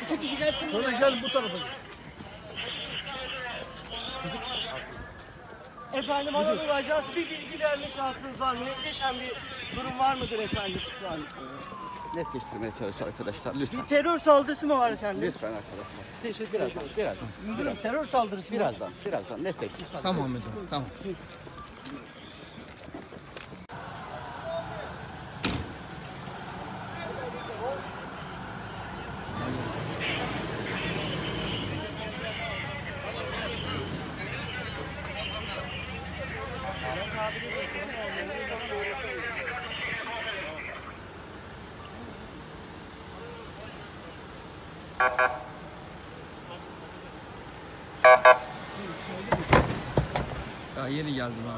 İki kişi gelsin. Şöyle gel bu tarafa. Çocuk. Efendim Anadolu Ajansı bir bilgi verme şansınız var mı? Netleşen bir durum var mıdır efendim? Şu an netleştirmeye çalışıyor arkadaşlar. Lütfen. Bir terör saldırısı mı var efendim? Lütfen arkadaşlar. Teşekkür ederim. Birazdan. Terör saldırısı mı? Birazdan netleştir. Tamam müdürüm, tamam. Daha yeni geldim abi.